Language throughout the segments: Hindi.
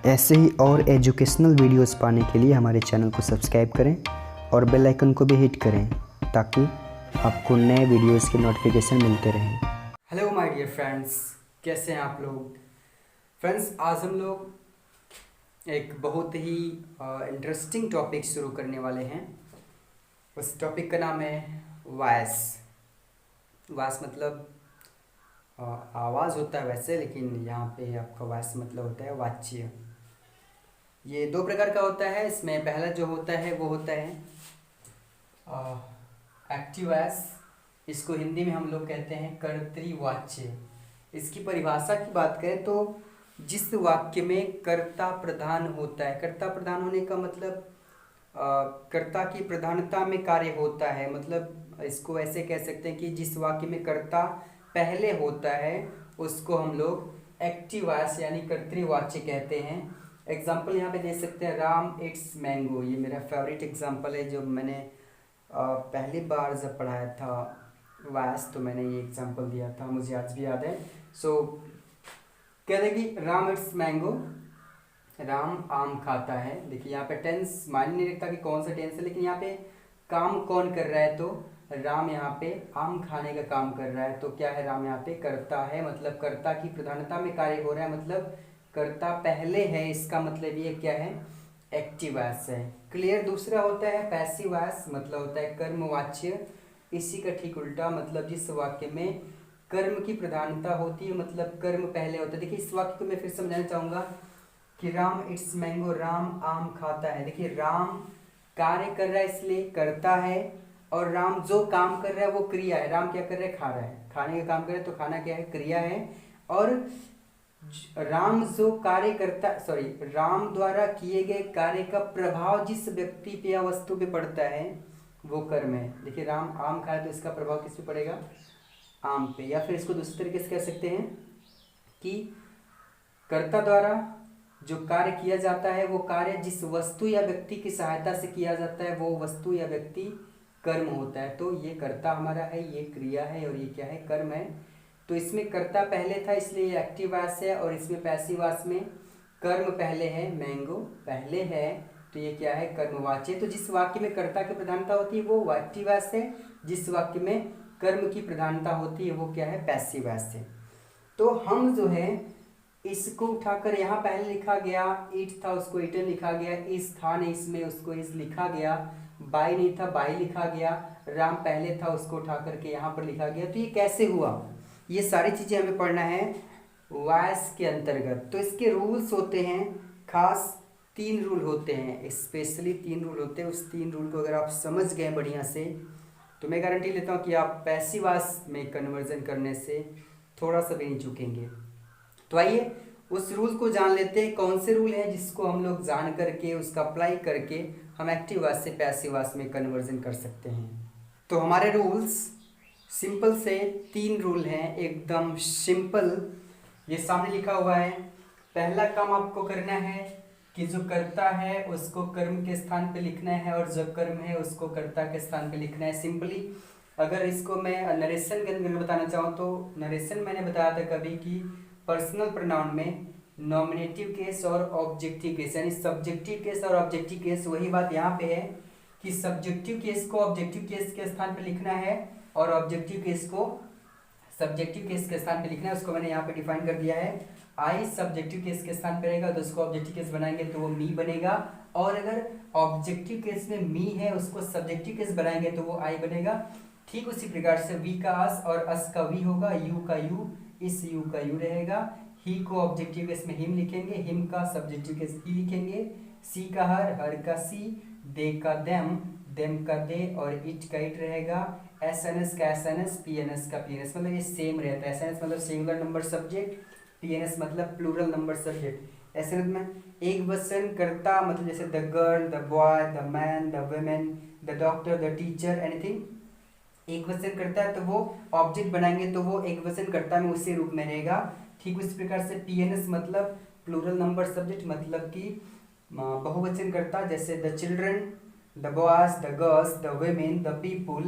ऐसे ही और एजुकेशनल वीडियोस पाने के लिए हमारे चैनल को सब्सक्राइब करें और बेल आइकन को भी हिट करें ताकि आपको नए वीडियोस के नोटिफिकेशन मिलते रहें। हेलो माय डियर फ्रेंड्स, कैसे हैं आप लोग। फ्रेंड्स, आज हम लोग एक बहुत ही इंटरेस्टिंग टॉपिक शुरू करने वाले हैं। उस टॉपिक का नाम है वॉइस। वॉइस मतलब आवाज़ होता है वैसे, लेकिन यहाँ पे आपका वॉइस मतलब होता है वाच्य। ये दो प्रकार का होता है। इसमें पहला जो होता है वो होता है एक्टिव वॉइस। इसको हिंदी में हम लोग कहते हैं कर्तृवाच्य। इसकी परिभाषा की बात करें तो जिस वाक्य में कर्ता प्रधान होता है, कर्ता प्रधान होने का मतलब कर्ता की प्रधानता में कार्य होता है। मतलब इसको ऐसे कह सकते हैं कि जिस वाक्य में कर्ता पहले होता है उसको हम लोग एक्टिव वॉइस यानी कर्तृवाच्य कहते हैं। एग्जाम्पल यहाँ पे दे सकते हैं, राम इट्स मैंगो। ये मेरा फेवरेट एग्जाम्पल है। जो मैंने पहली बार जब पढ़ाया था वॉइस तो मैंने ये एग्जाम्पल दिया था, मुझे आज भी याद है। सो कहते हैं कि राम इट्स मैंगो, राम आम खाता है। देखिए यहाँ पे टेंस मायने नहीं रखता कि कौन सा टेंस है, लेकिन यहाँ पे काम कौन कर रहा है तो राम यहाँ पे आम खाने का काम कर रहा है। तो क्या है, राम यहाँ पे कर्ता है, मतलब कर्ता की प्रधानता में कार्य हो रहा है, मतलब कर्ता पहले है। इसका मतलब ये क्या है, एक्टिव वॉइस है। क्लियर। दूसरा होता है पैसिव वॉइस, मतलब होता है कर्मवाच्य। इसी का ठीक उल्टा, मतलब जिस वाक्य में कर्म की प्रधानता होती है, मतलब कर्म पहले होता है। देखिए इस वाक्य को मैं फिर समझाना चाहूंगा कि राम इट्स मैंगो, राम आम खाता है। देखिए राम कार्य कर रहा है इसलिए करता है, और राम जो काम कर रहा है वो क्रिया है। राम क्या कर रहा है, खा रहा है, खाने का काम कर रहा है, तो खाना क्या है, क्रिया है। और राम जो कार्य करता, सॉरी, राम द्वारा किए गए कार्य का प्रभाव जिस व्यक्ति पे या वस्तु पे पड़ता है वो कर्म है। देखिए राम आम खाए तो इसका प्रभाव किस पे पड़ेगा, आम पे। या फिर इसको दूसरे तरीके से कह सकते हैं कि कर्ता द्वारा जो कार्य किया जाता है वो कार्य जिस वस्तु या व्यक्ति की सहायता से किया जाता है वो वस्तु या व्यक्ति कर्म होता है। तो ये कर्ता हमारा है, ये क्रिया है, और ये क्या है, कर्म है। तो इसमें कर्ता पहले था इसलिए ये एक्टिव वॉइस है, और इसमें पैसिव वॉइस में कर्म पहले है, मैंगो पहले है, तो ये क्या है, कर्मवाच्य। तो जिस वाक्य में कर्ता की प्रधानता होती है वो एक्टिव वॉइस है, जिस वाक्य में कर्म की प्रधानता होती है वो क्या है, पैसिव वॉइस है। तो हम जो है इसको उठाकर यहाँ पहले लिखा गया इट था, उसको इटन लिखा गया, इस था नहीं इसमें, उसको इस लिखा गया, बाई नहीं था बाई लिखा गया, राम पहले था उसको उठा करके यहाँ पर लिखा गया। तो ये कैसे हुआ, ये सारी चीजें हमें पढ़ना है वॉइस के अंतर्गत। तो इसके रूल्स होते हैं, खास 3 रूल होते हैं, स्पेशली 3 रूल होते हैं। उस 3 रूल को अगर आप समझ गए बढ़िया से तो मैं गारंटी लेता हूँ कि आप पैसिव वॉइस में कन्वर्जन करने से थोड़ा सा भी नहीं चूकेंगे। तो आइए उस रूल को जान लेते हैं, कौन से रूल हैं जिसको हम लोग जान करके उसका अप्लाई करके हम एक्टिव वॉइस से पैसिव वॉइस में कन्वर्जन कर सकते हैं। तो हमारे रूल्स सिंपल से 3 रूल हैं, एकदम सिंपल। ये सामने लिखा हुआ है। पहला काम आपको करना है कि जो कर्ता है उसको कर्म के स्थान पे लिखना है, और जो कर्म है उसको कर्ता के स्थान पे लिखना है। सिंपली अगर इसको मैं नरेशन के अंदर बताना चाहूँ तो नरेशन मैंने बताया था कभी कि पर्सनल प्रोनाउन में नॉमिनेटिव केस और ऑब्जेक्टिव केस, यानी सब्जेक्टिव केस और ऑब्जेक्टिव केस। वही बात यहाँ पे है कि सब्जेक्टिव केस को ऑब्जेक्टिव केस के स्थान पे लिखना है, और ऑब्जेक्टिव केस को सब्जेक्टिव केस के स्थान पे लिखना है। उसको मैंने यहाँ पे डिफाइन कर दिया है। आई सब्जेक्टिव केस के स्थान पे रहेगा तो उसको ऑब्जेक्टिव केस बनाएंगे तो वो मी बनेगा, और अगर ऑब्जेक्टिव केस में मी है उसको सब्जेक्टिव केस बनाएंगे तो वो आई बनेगा। ठीक उसी प्रकार से वी का अस और अस का वी होगा, यू का यू, इस यू का यू रहेगा। ही को ऑब्जेक्टिव केस में हिम लिखेंगे, हिम का सब्जेक्टिव केस ही लिखेंगे। सी का हर का सी, दे का देम का दे, और इट का इट रहेगा। एस एन एस का S N S, P N S का पी एन एस, मतलब ये सेम रहता है। एस एन एस मतलब singular number subject, P N S मतलब plural number subject. S N S में एक वचन कर्ता, मतलब जैसे the girl, the boy, the man, the women, the doctor, the teacher, anything एक वचन करता है तो वो ऑब्जेक्ट बनाएंगे तो वो एक वचन कर्ता में उसी रूप में रहेगा। ठीक उसी प्रकार से पीएनएस मतलब प्लूरल नंबर सब्जेक्ट, मतलब कि बहुवचन करता, जैसे the children, the boys, the girls, the women, the people,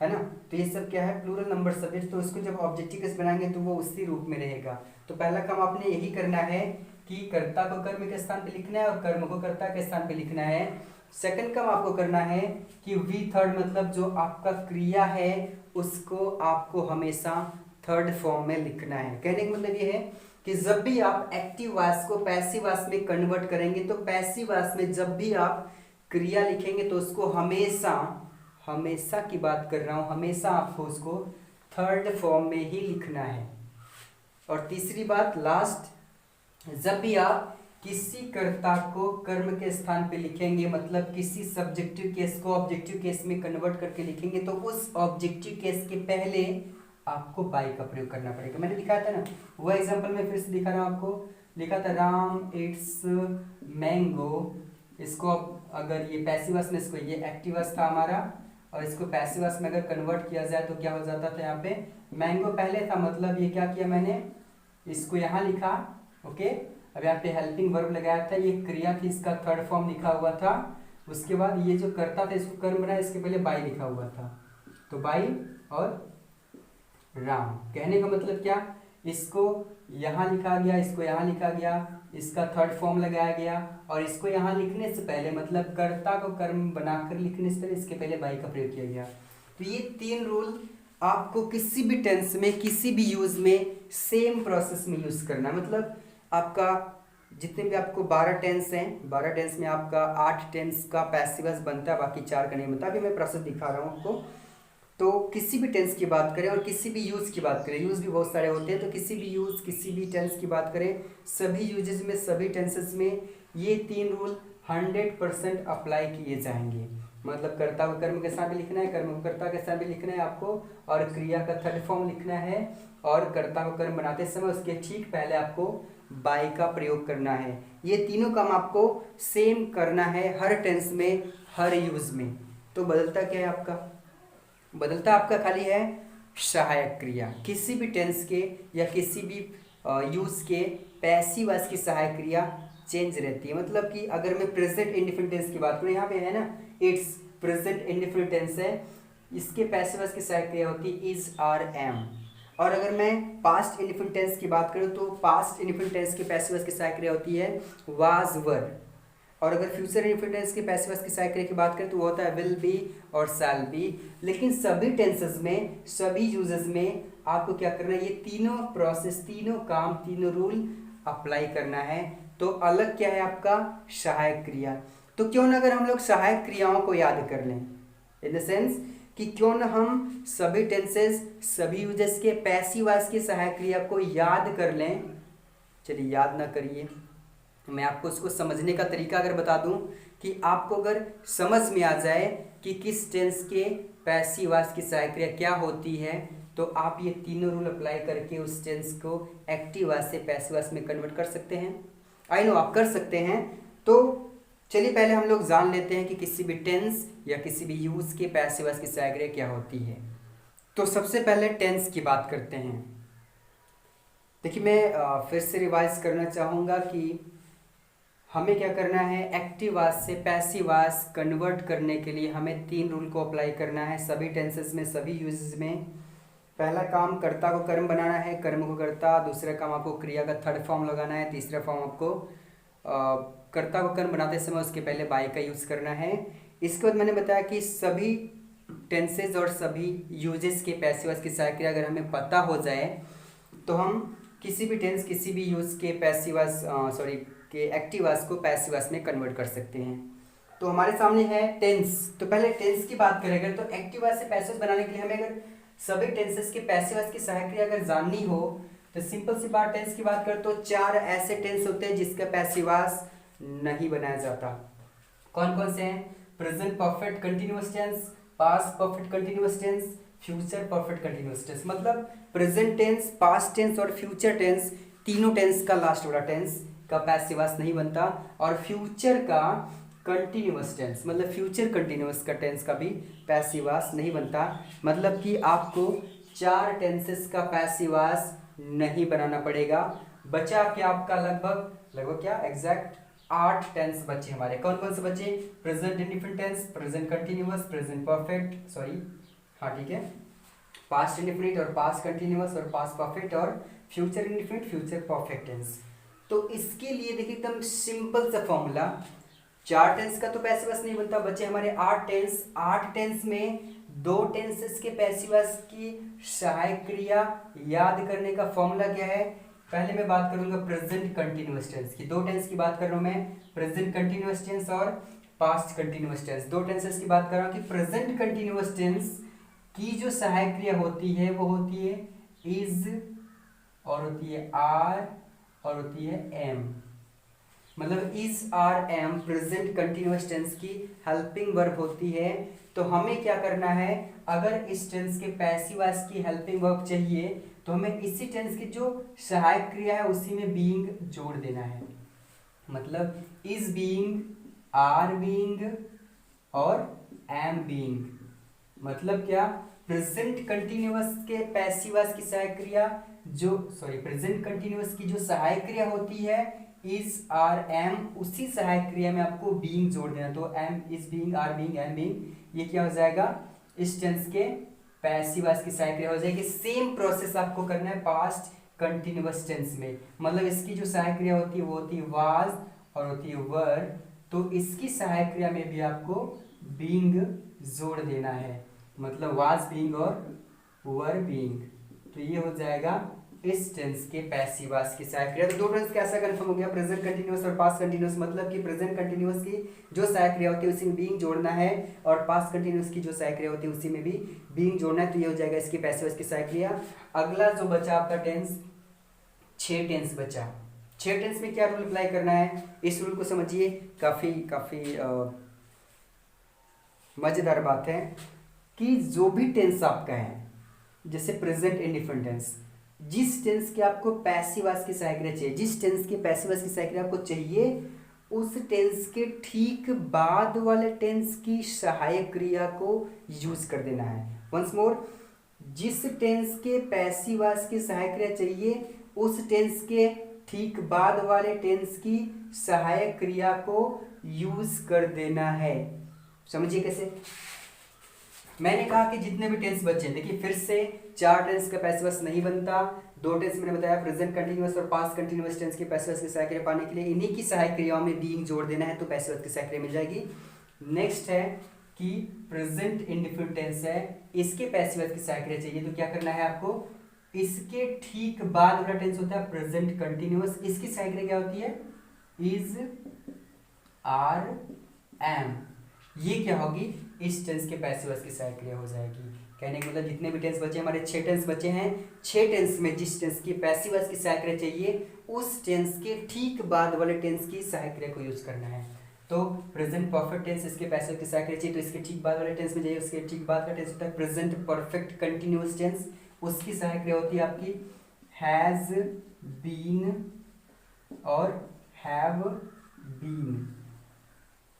है ना। तो ये सब क्या है, प्लूरल नंबर सब्जेक्ट। तो इसको जब ऑब्जेक्टिव केस बनाएंगे तो वो उसी रूप में रहेगा। तो पहला काम आपने यही करना है कि कर्ता को कर्म के स्थान पे लिखना है और कर्म को कर्ता के स्थान पे लिखना है। सेकंड काम आपको करना है कि वी थर्ड मतलब जो आपका क्रिया है उसको आपको हमेशा थर्ड फॉर्म में लिखना है। कहने का मतलब ये है कि जब भी आप एक्टिव वास को पैसिव वास में कन्वर्ट करेंगे तो पैसिव वास में जब भी आप क्रिया लिखेंगे तो उसको हमेशा, हमेशा की बात कर रहा हूं, हमेशा आपको उसको थर्ड फॉर्म में ही लिखना है। और तीसरी बात लास्ट, जब भी आप किसी कर्ता को कर्म के स्थान पे लिखेंगे मतलब किसी सब्जेक्टिव केस को ऑब्जेक्टिव केस में कन्वर्ट करके लिखेंगे तो उस ऑब्जेक्टिव केस के पहले आपको बाई का प्रयोग करना पड़ेगा। मैंने दिखाया था ना, वो एग्जांपल में फिर से दिखा रहा हूँ आपको। लिखा था राम इट्स मैंगो, इसको अगर ये पैसिवस में, इसको ये एक्टिवस था हमारा और इसको पैसिवस में अगर कन्वर्ट किया जाए तो क्या हो जाता था, यहाँ पे मैंगो पहले था मतलब ये क्या किया मैंने, इसको यहाँ लिखा। ओके, अब यहाँ पे हेल्पिंग वर्ब लगाया था, ये क्रिया थी, इसका थर्ड फॉर्म लिखा हुआ था। उसके बाद ये जो करता था इसको कर्म बनाया, इसके पहले बाई लिखा हुआ था, तो बाई और राम। कहने का मतलब क्या, इसको यहाँ लिखा गया, इसको यहाँ लिखा गया, इसका थर्ड फॉर्म लगाया गया और इसको यहाँ लिखने से पहले मतलब कर्ता को कर्म बनाकर लिखने से पहले इसके पहले बाई का प्रयोग किया गया। तो ये तीन रूल आपको किसी भी टेंस में किसी भी यूज में सेम प्रोसेस में यूज करना है। मतलब आपका जितने भी आपको 12 टेंस हैं, 12 टेंस में आपका 8 टेंस का पैसिवस बनता है, बाकी 4 का नहीं बनता। अभी मैं प्रोसेस दिखा रहा हूँ आपको। तो किसी भी टेंस की बात करें और किसी भी यूज की बात करें, यूज भी बहुत सारे होते हैं, तो किसी भी यूज किसी भी टेंस की बात करें, सभी यूजेस में सभी टेंसेस में ये तीन रूल 100% अप्लाई किए जाएंगे। मतलब कर्ता को कर्म के स्थान पे लिखना है, कर्म को कर्ता के स्थान पे लिखना है आपको, और क्रिया का थर्ड फॉर्म लिखना है, और कर्ता को कर्म बनाते समय उसके ठीक पहले आपको बाई का प्रयोग करना है। ये तीनों काम आपको सेम करना है हर टेंस में, हर यूज में। तो बदलता क्या है आपका, बदलता आपका खाली है सहायक क्रिया। किसी भी टेंस के या किसी भी यूज के पैसिव वास की सहायक क्रिया चेंज रहती है। मतलब कि अगर मैं प्रेजेंट इंडिफिनिट टेंस की बात करूँ, यहाँ पे है ना इट्स प्रेजेंट इंडिफिनिट टेंस है, इसके पैसिव वास की सहायक क्रिया होती है इज आर एम। और अगर मैं पास्ट इंडिफिनिट टेंस की बात करूँ तो पास्ट इंडिफिनिट टेंस के पैसिव वास की सहायक क्रिया होती है वाज वर। और अगर फ्यूचर इंडिफिनिट टेंस के पैसिव वास की सहायक क्रिया की बात करें तो वो होता है विल बी और शैल बी। लेकिन सभी टेंसेस में, सभी यूजेस में आपको क्या करना है, ये तीनों प्रोसेस, तीनों काम, तीनों रूल अप्लाई करना है। तो अलग क्या है आपका सहायक क्रिया। तो क्यों ना अगर हम लोग सहायक क्रियाओं को याद कर लें, इन द सेंस कि क्यों ना हम सभी टेंसेस, सभी यूजेस के पैसिव वास की सहायक क्रिया को याद कर लें। चलिए याद ना करिए, मैं आपको उसको समझने का तरीका अगर बता दूं कि आपको अगर समझ में आ जाए कि किस टेंस के पैसिव वास की सहायक क्रिया क्या होती है, तो आप ये तीनों रूल अप्लाई करके उस टेंस को एक्टिव वास से पैसिव वास में कन्वर्ट कर सकते हैं। आई नो आप कर सकते हैं। तो चलिए पहले हम लोग जान लेते हैं कि किसी भी टेंस या किसी भी यूज के पैसिव वास की सहायक क्रिया क्या होती है। तो सबसे पहले टेंस की बात करते हैं। देखिए मैं फिर से रिवाइज करना चाहूँगा कि हमें क्या करना है, एक्टिव वास से पैसिव वास कन्वर्ट करने के लिए हमें तीन रूल को अप्लाई करना है सभी टेंसेस में, सभी यूजेस में। पहला काम कर्ता को कर्म बनाना है, कर्म को कर्ता। दूसरा काम आपको क्रिया का थर्ड फॉर्म लगाना है। तीसरा फॉर्म आपको कर्ता को कर्म बनाते समय उसके पहले बाई का यूज़ करना है। इसके बाद मैंने बताया कि सभी टेंसेज और सभी यूजेस के पैसिव वास की सहायक क्रिया अगर हमें पता हो जाए तो हम किसी भी टेंस, किसी भी यूज के पैसिव वास के एक्टिव वास को पैसिव वास में कन्वर्ट कर सकते हैं। तो हमारे सामने है टेंस। तो पहले टेंस की बात करेंगे तो एक्टिव वास से पैसिव बनाने के लिए हमें अगर सभी टेंसेस के पैसिव वास की सहायक क्रिया अगर जाननी हो तो सिंपल सी बात, टेंस की बात करें तो 4 ऐसे टेंस होते हैं जिसका पैसिव वास नहीं बनाया जाता। कौन कौन से हैं? Present perfect continuous tense, past perfect continuous tense, future perfect continuous tense. मतलब प्रेजेंट टेंस, पास्ट टेंस और फ्यूचर टेंस, तीनों टेंस का लास्ट वाला टेंस का पैसिव वास नहीं बनता। और फ्यूचर का कंटिन्यूअस टेंस, मतलब फ्यूचर कंटिन्यूअस का टेंस का भी पैसिव वास नहीं बनता। मतलब कि आपको 4 टेंसेस का पैसिव वास नहीं बनाना पड़ेगा। बचा क्या आपका लगभग क्या एग्जैक्ट 8 टेंस बचे हमारे। कौन कौन से बचे? Present indefinite tense, present continuous, present perfect, हाँ ठीक है, पास्ट इंडिफिनिट और पास्ट कंटिन्यूअस और पास्ट परफेक्ट, और future indefinite, future perfect tense. तो इसके लिए देखिए एकदम सिंपल सा फॉर्मूला, 4 टेंस का तो पैसिव वॉइस नहीं बनता बच्चे हमारे, 8 टेंस में 2 टेंसेस के पैसिव वॉइस की सहायक क्रिया याद करने का फॉर्मूला क्या है। पहले मैं बात करूंगा प्रेजेंट कंटिन्यूअस टेंस की, 2 टेंस की बात कर रहा हूं मैं, प्रेजेंट कंटिन्यूअस टेंस और पास्ट कंटिन्यूअस टेंस। 2 टेंसेस की बात कर रहा हूं कि प्रेजेंट कंटिन्यूअस टेंस की जो सहायक क्रिया होती है वो होती है इज, और होती है आर, और होती है एम। मतलब is are am present continuous tense की हेल्पिंग वर्ब होती है। तो हमें क्या करना है, अगर इस टेंस के पैसिव वॉइस की हेल्पिंग वर्ब चाहिए तो हमें इसी टेंस की जो सहायक क्रिया है उसी में बीइंग जोड़ देना है। मतलब इज बीइंग, आर बीइंग और एम बीइंग। मतलब क्या, प्रेजेंट कंटिन्यूअस के पैसिव वॉइस की सहायक क्रिया प्रेजेंट कंटिन्यूअस की जो सहायक क्रिया होती है इज, आर, एम, उसी सहायक क्रिया में आपको बीइंग जोड़ देना। तो am, is being, are being, am being, ये क्या हो जाएगा, इस टेंस के पैसिव वॉइस की सहायक क्रिया हो जाएगी। सेम प्रोसेस आपको करना है पास्ट कंटिन्यूअस टेंस में। मतलब इसकी जो सहायक क्रिया होती है वो होती है वाज और होती है वर, तो इसकी सहायक क्रिया में भी आपको बीइंग जोड़ देना है। मतलब वाज बीइंग और वर बीइंग, तो ये हो जाएगा इस टेंस के पैसिव वॉइस की सहायक क्रिया। तो 2 टेंस कैसा कंफर्म हो गया, प्रेजेंट कंटिन्यूअस और पास्ट कंटिन्यूअस। मतलब कि प्रेजेंट कंटिन्यूअस की जो सहायक क्रिया होती है उसी में बीइंग जोड़ना है, और पास्ट कंटिन्यूअस की जो सहायक क्रिया होती है उसी में भी बीइंग जोड़ना है। तो ये हो जाएगा इसकी पैसिव वॉइस की सहायक क्रिया। अगला जो बचा आपका टेंस, 6 टेंस बचा। 6 टेंस में क्या रूल अप्लाई करना है, इस रूल को समझिए, काफी मजेदार बात है कि जो भी टेंस आपका है, जैसे प्रेजेंट इंडिफरेंट टेंस, जिस टेंस के आपको पैसिव वॉइस की सहायक क्रिया चाहिए, जिस टेंस के पैसिव वॉइस की सहायक क्रिया आपको चाहिए, उस टेंस के ठीक बाद वाले टेंस की सहायक क्रिया को यूज कर देना है। वंस मोर, जिस टेंस के पैसिव वॉइस की सहायक क्रिया चाहिए उस टेंस के ठीक बाद वाले टेंस की सहायक क्रिया को यूज कर देना है। समझिए कैसे। मैंने कहा कि जितने भी टेंस बचे, देखिए फिर से 4 टेंस का पैसिव वॉइस नहीं बनता। 2 टेंस मैंने बताया, प्रेजेंट कंटिन्यूअस और पास्ट कंटिन्यूअस टेंस के पैसिव वॉइस की सहायक क्रिया पाने के लिए इन्हीं की सहायक क्रियाओं में बीइंग जोड़ देना है, तो पैसिव वॉइस की सहायक क्रिया मिल जाएगी। नेक्स्ट है कि प्रेजेंट इंडिफरेंट टेंस है, इसके पैसिव वॉइस की सहायक क्रिया चाहिए, तो क्या करना है आपको, इसके ठीक बाद वाला टेंस होता है प्रेजेंट कंटिन्यूअस, इसकी सहायक क्रिया क्या होती है, इज, आर, एम। ये क्या होगी, इस टेंस के पैसिव वॉइस की सहायक क्रिया हो जाएगी। कहने का मतलब जितने भी टेंस बचे, हमारे 6 टेंस बचे हैं, 6 टेंस में जिस टेंस की पैसिव वॉइस की सहायक क्रिया चाहिए उस टेंस के ठीक बाद वाले टेंस की सहायक क्रिया को यूज करना है। तो प्रेजेंट परफेक्ट टेंस, इसके पैसिव की सहायक क्रिया चाहिए, तो इसके ठीक बाद वाले टेंस में जाइए, उसके ठीक बाद का टेंस होता है प्रेजेंट परफेक्ट कंटिन्यूअस टेंस, उसकी सहायक क्रिया होती है आपकी हैज बीन और हैव बीन।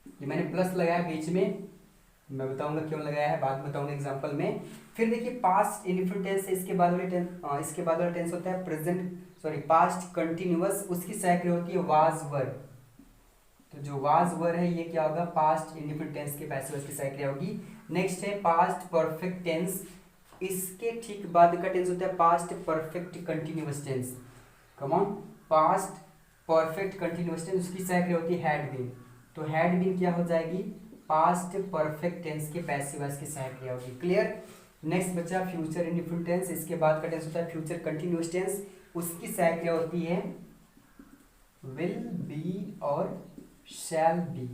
ये मैंने प्लस लगाया बीच में, मैं बताऊंगा क्यों लगाया है, बाद में बताऊंगा एग्जांपल में। फिर देखिए पास्ट इंडिफरेंट टेंस है, इसके बाद वाला टेंस होता है पास्ट कंटिन्यूअस, उसकी सहायक क्रिया होती है वाज वर। तो जो वाज वर है ये क्या होगा, पास्ट इंडिफरेंट टेंस के पैसिव वॉइस की सहायक क्रिया होगी। नेक्स्ट है पास्ट परफेक्ट टेंस, इसके ठीक बाद का टेंस होता है past perfect continuous tense. Come on, past perfect continuous tense, उसकी सहायक क्रिया होती है हैड बीन। तो हैड बीन क्या हो जाएगी, पास्ट परफेक्ट टेंस के पैसिव वॉइस की सहायक क्रिया होगी। क्लियर। नेक्स्ट बचा फ्यूचर इंडिफरेंट टेंस, इसके बाद का टेंस होता है फ्यूचर कंटिन्यूअस टेंस, उसकी सहायक क्रिया होती है विल, बी और शैल बी।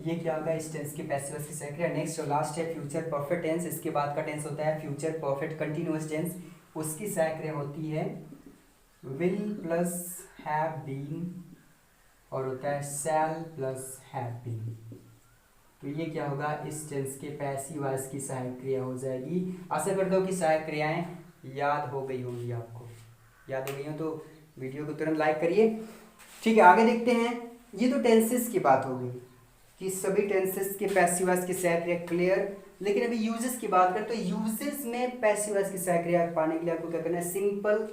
ये क्या होगा, इस टेंस के पैसिव वॉइस की सहायक क्रिया। नेक्स्ट और लास्ट है फ्यूचर परफेक्ट टेंस, इसके बाद का टेंस होता है फ्यूचर परफेक्ट कंटिन्यूअस टेंस, उसकी सहायक क्रिया होती है विल प्लस हैव बीन और होता है शैल प्लस हैव बीन। तो ये क्या होगा, इस टेंस के पैसिव वॉइस की सहायक क्रिया हो जाएगी। आशा करता हूँ कि सहायक क्रियाएं याद हो गई होंगी, आपको याद हो गई हो तो वीडियो को तुरंत लाइक करिए। ठीक है, आगे देखते हैं। ये तो टेंसेस की बात हो गई कि सभी टेंसेस के पैसिव वॉइस की सहायक क्रिया क्लियर। लेकिन अभी यूजेस की बात करें तो यूजेस में पैसिव वॉइस की सहायक क्रिया पाने के लिए आपको क्या करना है, सिंपल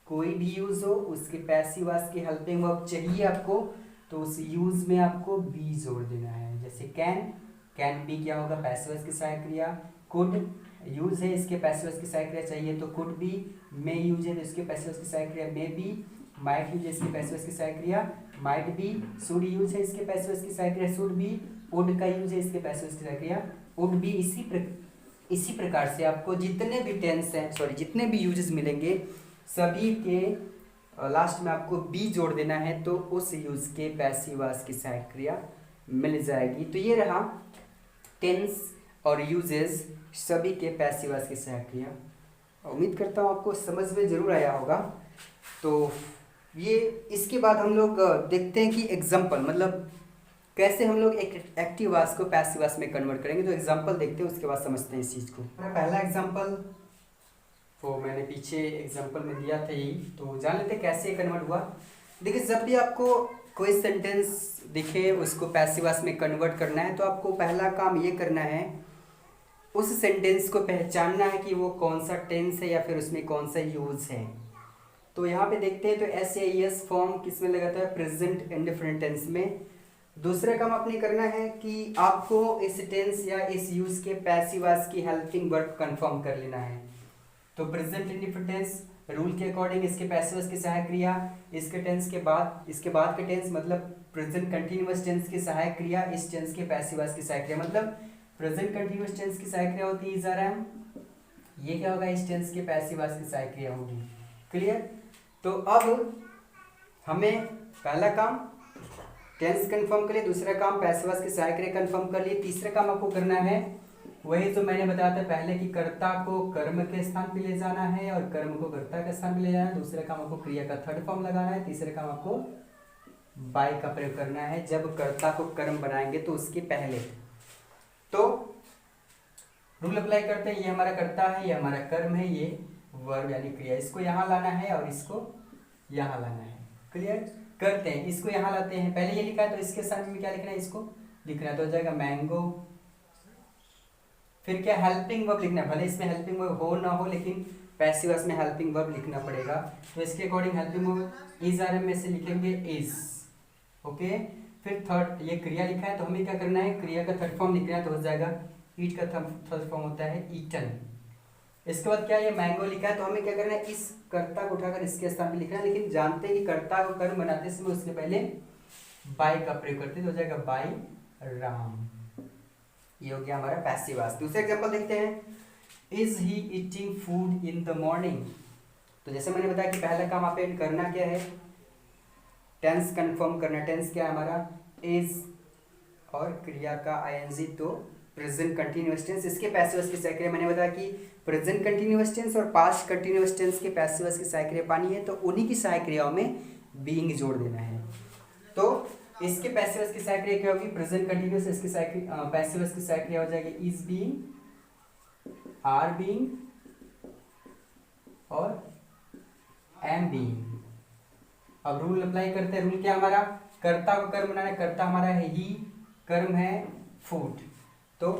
कोई भी यूज हो उसके पैसिव वॉइस की हेल्पिंग वर्ब चाहिए आपको, तो उस यूज में आपको बी जोड़ देना है। जैसे कैन बी क्या होगा, पैसिव वॉइस की सहायक क्रिया। कुड यूज है, इसके पैसिव वॉइस की सहायक क्रिया चाहिए तो कुड बी। मे यूज है तो इसके पैसिव वॉइस की सहायक क्रिया मे बी। माइट यूज है इसके पैसिव वॉइस की सहायक क्रिया, माइट बी, शुड यूज है इसके पैसिव वॉइस की सहायक क्रिया, शुड बी, वुड का यूज है इसके पैसिव वॉइस की सहायक क्रिया, वुड बी। इसी प्रकार से आपको जितने भी टेंस हैं, सॉरी जितने भी यूजेस मिलेंगे सभी के लास्ट में आपको बी जोड़ देना है, तो उस यूज के पैसिव वॉइस की सहायक क्रिया मिल जाएगी। तो ये रहा टेंस और यूजेस सभी के पैसिव वॉइस की सहायक क्रिया। उम्मीद करता हूँ आपको समझ में जरूर आया होगा। तो ये इसके बाद हम लोग देखते हैं कि एग्जाम्पल, मतलब कैसे हम लोग एक एक्टिव वॉइस को पैसिव वॉइस में कन्वर्ट करेंगे। तो एग्जाम्पल देखते हैं, उसके बाद समझते हैं इस चीज़ को। पहला एग्जाम्पल वो मैंने पीछे एग्जाम्पल में दिया था यही, तो जान लेते कैसे कन्वर्ट हुआ। देखिए, जब भी आपको कोई सेंटेंस दिखे उसको पैसिव वॉइस में कन्वर्ट करना है, तो आपको पहला काम ये करना है, उस सेंटेंस को पहचानना है कि वो कौन सा टेंस है या फिर उसमें कौन सा यूज है। तो यहाँ पे देखते हैं, तो एस फॉर्म किस में लगाता है, प्रेजेंट इंडिफरेंट टेंस में। दूसरा काम आपने करना है कि आपको इस टेंस या इस यूज के पैसिव वॉइस की हेल्पिंग वर्ब कंफर्म कर लेना है। तो प्रेजेंट इंडिफरेंट टेंस रूल के अकॉर्डिंग इसके पैसिव वॉइस की सहायक क्रिया, इसके टेंस के बाद, इसके बाद के टेंस मतलब प्रेजेंट कंटिन्यूअस टेंस की सहायक क्रिया, इस टेंस के पैसिव वॉइस की सहायक क्रिया। मतलब प्रेजेंट कंटिन्यूअस टेंस की सहायक क्रिया होती है इज आर एम, ये क्या होगा, इस टेंस के पैसिव वॉइस की सहायक क्रिया होगी। क्लियर। तो अब हमें पहला काम टेंस कंफर्म कर लिए, दूसरा काम पैसिव वॉइस की सहायक क्रिया कंफर्म कर लिए, तीसरा काम आपको करना है वही जो मैंने बताया था पहले कि कर्ता को कर्म के स्थान पे ले जाना है और कर्म को कर्ता के स्थान पे ले जाना है। दूसरा काम आपको क्रिया का थर्ड फॉर्म लगाना है। तीसरा काम आपको बाय का प्रयोग करना है जब कर्ता को कर्म बनाएंगे तो उसके पहले। तो रूल अप्लाई करते हैं, ये हमारा कर्ता है, ये हमारा कर्म है, ये वर्ब यानी क्रिया, इसको यहाँ लाना है और इसको यहाँ लाना है। क्लियर करते हैं, इसको यहाँ लाते हैं, पहले ये लिखा है तो इसके साथ में क्या लिखना है, इसको लिखना है, तो हो जाएगा मैंगो। फिर क्या, हेल्पिंग वर्ब लिखना है, भले इसमें हेल्पिंग वर्ब हो ना हो लेकिन पैसिव वॉइस में हेल्पिंग वर्ब लिखना पड़ेगा। तो इसके according helping verb is are am में से लिखेंगे इज। ओके, फिर थर्ड ये क्रिया लिखा है तो हमें क्या करना है, क्रिया का थर्ड फॉर्म लिखना है, तो हो जाएगा ईट का थर्ड फॉर्म होता है ईटन। इसके बाद क्या, ये मैंगो लिखा है तो हमें क्या करना है, इस कर्ता को उठाकर इसके स्थान पे लिखना है, लेकिन जानते हैं कि कर्ता को कर्म बनाते समय उसके पहले बाय का प्रयोग करते हैं, तो हो जाएगा बाय राम। ये हो गया हमारा पैसिव वॉइस। दूसरा एग्जांपल देखते हैं, is he eating food in the morning. तो जैसे मैंने बताया कि पहला काम आप करना क्या है, टेंस कंफर्म करना। टेंस क्या है हमारा, इज और क्रिया का आईएनजी, तो प्रेजेंट कंटिन्यूअस टेंस, इसके पैसिव वॉइस की सहायक क्रिया मैंने बताया कि प्रेजेंट कंटिन्यूअस टेंस और पास्ट कंटिन्यूअस टेंस के पैसिव वॉइस की सहायक क्रिया पानी है, तो उन्हीं की सहायक क्रियाओं में बीइंग जोड़ देना है। तो इसके पैसिव वॉइस की सहायक क्रिया क्या होगी, प्रेजेंट कंटिन्यूअस, इसकी पैसिव वॉइस की सहायक क्रिया हो जाएगी इज बीइंग, आर बीइंग और एम बीइंग। अब रूल अप्लाई करते हैं। रूल क्या हमारा, कर्ता को कर्म बनाना है, कर्ता हमारा है ही, कर्म है फूड। तो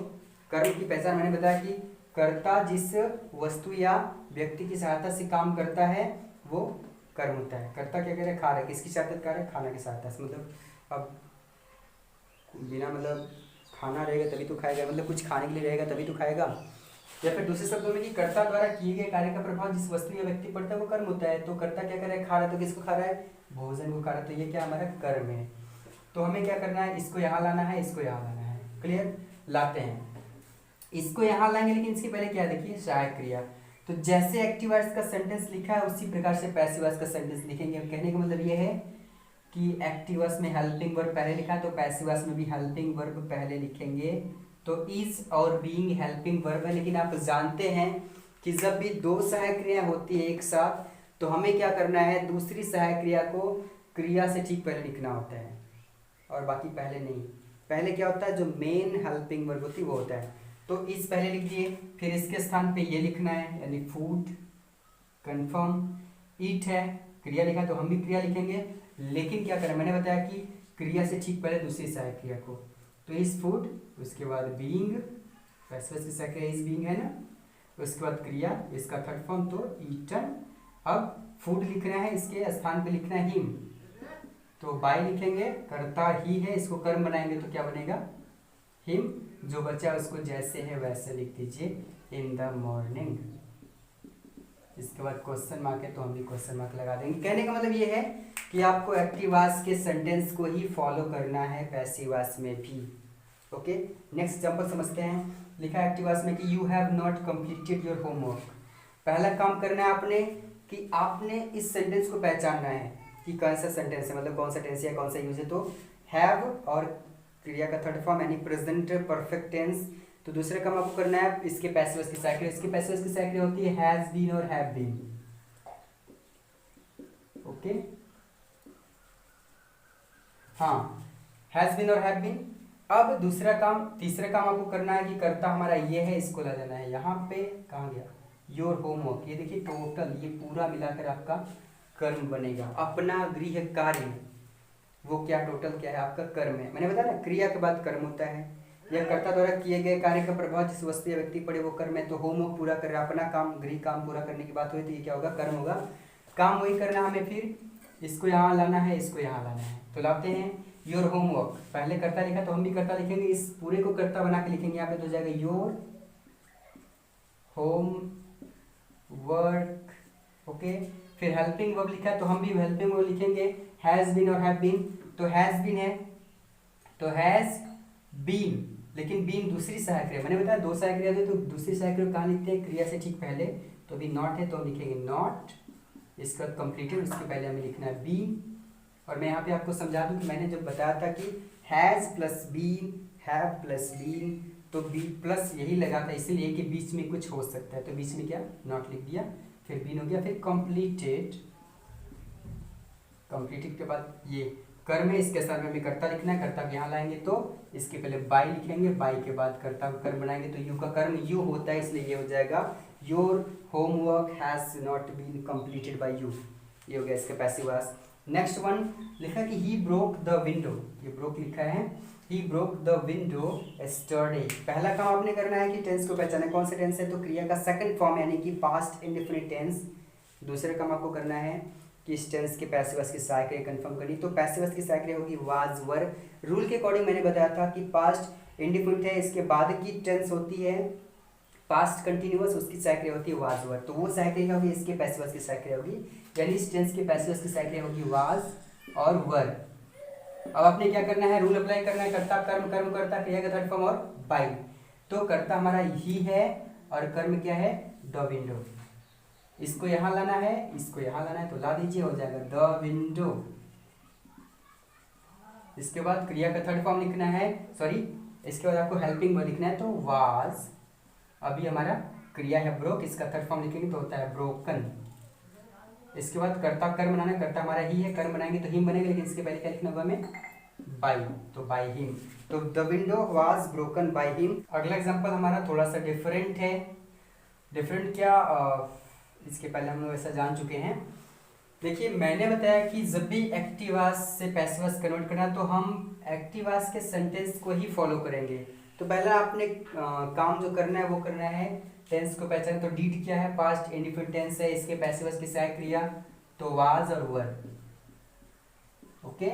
कर्म की पहचान मैंने बताया कि कर्ता जिस वस्तु या व्यक्ति की सहायता से काम करता है वो कर्म होता है। कर्ता क्या कर रहा है, खा रहा है, किसकी सहायता कर रहा है, खाना की सहायता से। मतलब अब बिना मतलब खाना रहेगा तभी तो खाएगा, मतलब कुछ खाने के लिए रहेगा तभी तो खाएगा। या फिर दूसरे शब्दों में कि कर्ता द्वारा किए गए कार्य का प्रभाव जिस वस्तु या व्यक्ति पड़ता है वो कर्म होता है। तो कर्ता क्या कर रहा है, खा रहा है, तो किसको खा रहा है, भोजन को खा रहा है, तो ये क्या हमारा कर्म है। तो हमें क्या करना है, इसको यहाँ लाना है, इसको यहाँ लाना है। क्लियर, लाते हैं, इसको यहाँ लाएंगे, लेकिन इसके पहले क्या देखिए, सहायक क्रिया। तो जैसे एक्टिव वॉइस का सेंटेंस लिखा है उसी प्रकार से पैसिव वॉइस का सेंटेंस लिखेंगे। कहने का मतलब ये है कि एक्टिव वॉइस में हेल्पिंग वर्ब पहले लिखा है तो पैसिव वॉइस में भी हेल्पिंग वर्ब पहले लिखेंगे। तो इज और बीइंग हेल्पिंग वर्ब है, लेकिन आप जानते हैं कि जब भी दो सहायक क्रिया होती है एक साथ तो हमें क्या करना है, दूसरी सहायक क्रिया को क्रिया से ठीक पहले लिखना होता है और बाकी पहले नहीं। पहले क्या होता है, जो मेन हेल्पिंग वर्ब होती है वो होता है। तो इस पहले लिख दिए, फिर इसके स्थान पे ये लिखना है, यानी फूड कंफर्म, ईट है, क्रिया लिखा तो हम भी क्रिया लिखेंगे, लेकिन क्या करें, मैंने बताया कि क्रिया से ठीक पहले दूसरी सहायक क्रिया को। तो इस फूड, उसके बाद बीइंग, पैसिव वॉइस की सहायक क्रिया इज बीइंग है ना, उसके बाद क्रिया, इसका थर्ड फॉर्म तो ईटन। अब फूड लिखना है, इसके स्थान पे लिखना है हिम, तो बाय लिखेंगे, कर्ता ही है, इसको कर्म बनाएंगे तो क्या बनेगा, हिम। जो बचा उसको जैसे है वैसे लिख दीजिए, इन द मॉर्निंग। इसके बाद क्वेश्चन मार्क है तो हम भी क्वेश्चन मार्क लगा देंगे। कहने का मतलब ये है कि आपको एक्टिव वॉइस के सेंटेंस को ही फॉलो करना है पैसिव वॉइस में भी। ओके, नेक्स्ट एग्जांपल समझते हैं। लिखा है एक्टिव वॉइस में कि you have not completed your homework. पहला काम करना है आपने कि आपने इस सेंटेंस को पहचानना है कि कौन सा सेंटेंस है, मतलब कौन सा टेंस है, कौन सा यूज है। तो हैव और क्रिया का थर्ड फॉर्म यानी प्रेजेंट परफेक्ट टेंस। तो दूसरा काम आपको करना है इसके पैसिव वॉइस की साइकिल। इसके पैसिव वॉइस की साइकिल होती है हैज बीन और हैव बीन। ओके, हाँ, हैज बीन और हैव बीन। अब दूसरा काम, तीसरा काम आपको करना है कि कर्ता हमारा ये है, इसको ला जाना है यहाँ पे। कहाँ गया योर होमवर्क। ये देखिए टोटल ये पूरा मिलाकर आपका कर्म बनेगा। अपना गृह कार्य, वो क्या टोटल क्या है आपका कर्म है। मैंने बताया ना क्रिया के बाद कर्म होता है। यह कर्ता द्वारा किए गए कार्य का प्रभाव जिस वस्तु या व्यक्ति पड़े वो कर्म है। तो होमवर्क पूरा कर रहा है, अपना काम गृह काम पूरा करने की बात हुई तो ये क्या होगा, कर्म होगा। काम वही करना हमें, फिर इसको यहाँ लाना है, इसको यहाँ लाना है। तो लाते हैं योर होमवर्क। पहले कर्ता लिखा तो हम भी कर्ता लिखेंगे, इस पूरे को कर्ता बना के लिखेंगे। यहाँ पे तो हो जाएगा योर होम वर्क। ओके, फिर हेल्पिंग वर्ब लिखा है तो हम भी हेल्पिंग वर्ब लिखेंगे, हैज बीन और हैव बीन। तो हैज बीन है तो हैज बीन, लेकिन बीन दूसरी सहायक क्रिया। मैंने बताया दो सहायक क्रिया थे, तो दूसरी सहायक क्रिया कहाँ लिखते हैं, क्रिया से ठीक पहले। तो अभी नॉट है तो हम लिखेंगे नॉट, इसका कंप्लीटेड, उसके पहले हमें लिखना है बीन। और मैं यहाँ पे आपको समझा दूँ कि मैंने जब बताया था कि has plus been, have plus been, तो बी प्लस यही लगा था इसलिए कि बीच में कुछ हो सकता है, तो बीच में क्या नॉट लिख दिया, फिर बीन हो गया, फिर कंप्लीटेड। कंप्लीटेड के बाद ये कर्म है, इसके साथ में हमें कर्ता लिखना है। कर्ता को यहाँ लाएंगे तो इसके पहले बाई लिखेंगे, बाई के बाद कर्ता को कर्म बनाएंगे। तो यू का कर्म यू होता है, इसलिए ये हो जाएगा your homework has not been completed by you. ये हो गया इसका पैसिव वॉइस। नेक्स्ट वन लिखा कि ही ब्रोक द विंडो। ये ब्रोक लिखा है, he broke the window yesterday. पहला काम आपने करना है कि टेंस को पहचाना, कौन सा टेंस है, तो क्रिया का सेकंड फॉर्म यानी कि पास्ट इंडेफिनिट टेंस। दूसरा काम आपको करना है कि इस टेंस के पैसिव वॉइस की सहायक क्रिया कंफर्म करनी। तो पैसिव वॉइस की सहायक क्रिया होगी वाज वर। रूल के अकॉर्डिंग मैंने बताया था कि पास्ट इंडेफिनिट है, इसके बाद की टेंस होती है पास्ट कंटिन्यूअस, उसकी सहायक क्रिया होती है वाज वर। तो वो सहायक क्रिया होगी, इसके पैसिव वॉइस की सहायक क्रिया होगी, यानी इस टेंस के पैसिव वॉइस की सहायक क्रिया होगी वाज और वर। अब आपने क्या करना है, रूल अप्लाई करना है, कर्ता कर्म, कर्म कर्ता, क्रिया का थर्ड फॉर्म और बाई। तो कर्ता हमारा ही है और कर्म क्या है, द विंडो। इसको यहाँ लाना है, इसको यहाँ लाना है, तो ला दीजिए, हो जाएगा द विंडो। इसके बाद क्रिया का थर्ड फॉर्म लिखना है, सॉरी इसके बाद आपको हेल्पिंग वर्ब लिखना है, तो वाज। अभी हमारा क्रिया है ब्रोक, इसका थर्ड फॉर्म लिखेंगे तो होता है ब्रोकन। इसके बाद कर्ता कर्म बनाना है, कर्ता हमारा ही है, कर्म बनाएंगे तो हिम बनेगा, लेकिन इसके पहले क्या लिखना होगा हमें, बाई, तो बाई हिम। तो the window was broken by him. अगला एग्जांपल हमारा थोड़ा सा डिफरेंट है। डिफरेंट क्या, इसके पहले हम लोग ऐसा जान चुके हैं। देखिए मैंने बताया कि जब भी एक्टिव वॉइस से पैसिव वॉइस कन्वर्ट करना तो हम एक्टिव वॉइस के सेंटेंस को ही फॉलो करेंगे। तो पहला आपने काम जो करना है वो करना है टेंस को पहचान। तो डीड क्या है, पास्ट इंडेफिनिट टेंस है, इसके पैसिव वॉइस की सहायक क्रिया तो वाज और वर। ओके,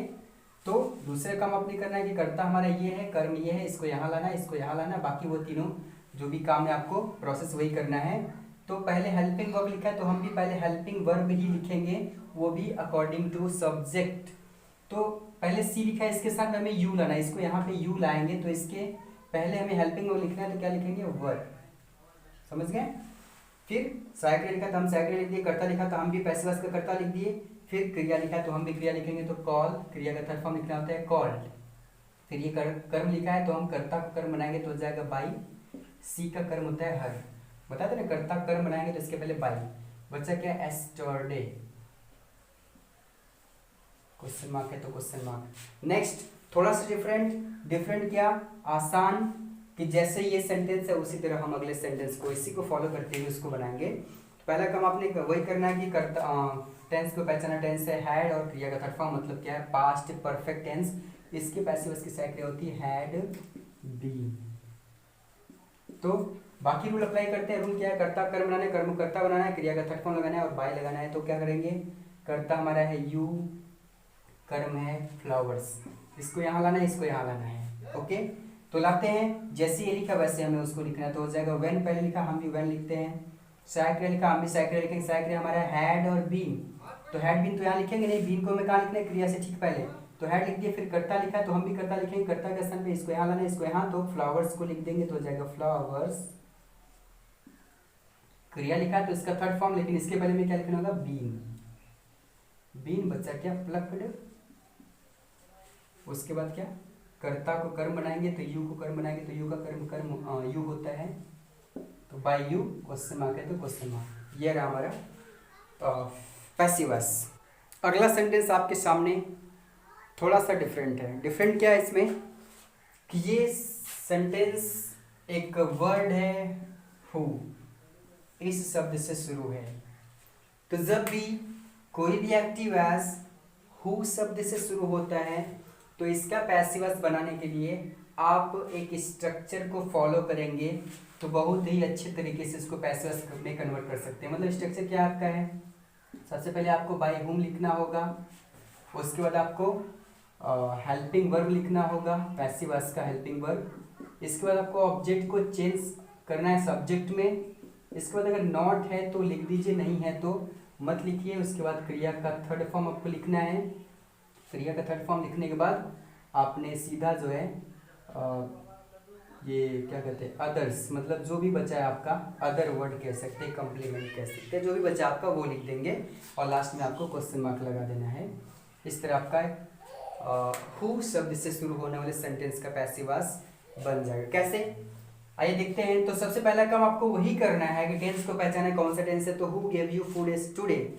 तो दूसरे काम आपने करना है कि कर्ता हमारा ये है, कर्म ये है, इसको यहाँ लाना है, इसको यहाँ लाना है, बाकी वो तीनों जो भी काम है आपको प्रोसेस वही करना है। तो पहले हेल्पिंग वर्ब लिखा है तो हम भी पहले हेल्पिंग वर्ब ही लिखेंगे, वो भी अकॉर्डिंग टू सब्जेक्ट। तो पहले सी लिखा है, इसके साथ हमें यू लाना है, इसको यहाँ पे यू लाएंगे तो इसके पहले हमें हेल्पिंग वर्ब लिखना है, तो क्या लिखेंगे, वर्ब। समझ गए। फिर सहायक क्रिया लिखा तो हम सहायक क्रिया लिख दिए, कर्ता लिखा तो हम भी पैसिव वॉइस का कर्ता लिख दिए। फिर क्रिया लिखा है तो हम भी क्रिया लिखेंगे, तो कॉल, क्रिया का थर्ड फॉर्म लिखना होता है कॉल्ड। फिर ये कर्म लिखा है तो हम कर्ता को कर्म बनाएंगे तो हो जाएगा बाई। सी का कर्म होता है हर, बताते ना, कर्ता कर्म बनाएंगे तो इसके पहले बाई। बच्चा क्या, एस्टरडे। क्वेश्चन मार्क है तो क्वेश्चन मार्क। नेक्स्ट थोड़ा सा डिफरेंट क्या, आसान, कि जैसे ये सेंटेंस है उसी तरह हम अगले सेंटेंस को इसी को फॉलो करते हुए उसको बनाएंगे। तो पहला काम आपने वही करना है कि कर्ता टेंस को पहचाना, टेंस है हैड और क्रिया का थर्ड फॉर्म मतलब क्या है, पास्ट परफेक्ट टेंस। इसके पैसिव वॉइस की सहायक क्रिया होती है हैड बीन। तो बाकी रूल अप्लाई करते हैं। रूल क्या है, कर्ता कर्म बनाना है, कर्म कर्ता बनाना है, क्रिया का थर्ड फॉर्म लगाना है और बाय लगाना है। तो क्या करेंगे, कर्ता हमारा है यू, कर्म है फ्लावर्स, इसको यहाँ लाना है, इसको यहाँ लाना है। ओके, तो लाते हैं, जैसे ये लिखा वैसे हमें उसको लिखना है। तो हो जाएगा व्हेन, पहले लिखा हम भी व्हेन लिखते हैं, सह क्रिया लिखा, हम भी सह क्रिया लिखेंगे। सह क्रिया हमारा हैड और बीन, तो हैड बीन तो यहाँ लिखेंगे नहीं, बीन को हमें कहाँ लिखना है, क्रिया से ठीक पहले, तो हैड लिख दिया। फिर कर्ता लिखा है तो हम भी कर्ता लिखेंगे, कर्ता के स्थान पे इसको यहाँ लाना है, इसको यहाँ, तो फ्लावर्स को लिख देंगे तो हो जाएगा फ्लावर्स। क्रिया लिखा है तो इसका थर्ड फॉर्म, लेकिन इसके पहले में क्या लिखना होगा, बीन। बीन बच्चा क्या, प्लक्ड। उसके बाद क्या, कर्ता को कर्म बनाएंगे तो यू को कर्म बनाएंगे, तो यू का कर्म कर्म यू होता है, तो बाय यू क्वेश्चन मार्क है तो क्वेश्चन मार्क। ये रहा हमारा पैसिव वॉइस। अगला सेंटेंस आपके सामने थोड़ा सा डिफरेंट है। डिफरेंट क्या है इसमें कि ये सेंटेंस एक वर्ड है हु, इस शब्द से शुरू है। तो जब भी कोई भी एक्टिव वॉइस हु शब्द से शुरू होता है तो इसका पैसिव वॉइस बनाने के लिए आप एक स्ट्रक्चर को फॉलो करेंगे तो बहुत ही अच्छे तरीके से इसको पैसिव वॉइस में कन्वर्ट कर सकते हैं। मतलब स्ट्रक्चर क्या आपका है, सबसे पहले आपको बाय हुम लिखना होगा, उसके बाद आपको हेल्पिंग वर्ब लिखना होगा, पैसिव वॉइस का हेल्पिंग वर्ब। इसके बाद आपको ऑब्जेक्ट को चेंज करना है सब्जेक्ट में। इसके बाद अगर नॉट है तो लिख दीजिए, नहीं है तो मत लिखिए। उसके बाद क्रिया का थर्ड फॉर्म आपको लिखना है। क्रिया का थर्ड फॉर्म लिखने के बाद आपने सीधा जो है ये क्या कहते हैं, अदर्स, मतलब जो भी बचा है आपका, अदर वर्ड कह सकते हैं, कॉम्प्लीमेंट कह सकते हैं, जो भी बचा आपका वो लिख देंगे और लास्ट में आपको क्वेश्चन मार्क लगा देना है। इस तरह आपका हु शब्द से शुरू होने वाले सेंटेंस का पैसिव वॉइस बन जाएगा। कैसे, आइए देखते हैं। तो सबसे पहला काम आपको वही करना है कि टेंस को पहचाना कौन सा टेंस है। तो who gave you food is today,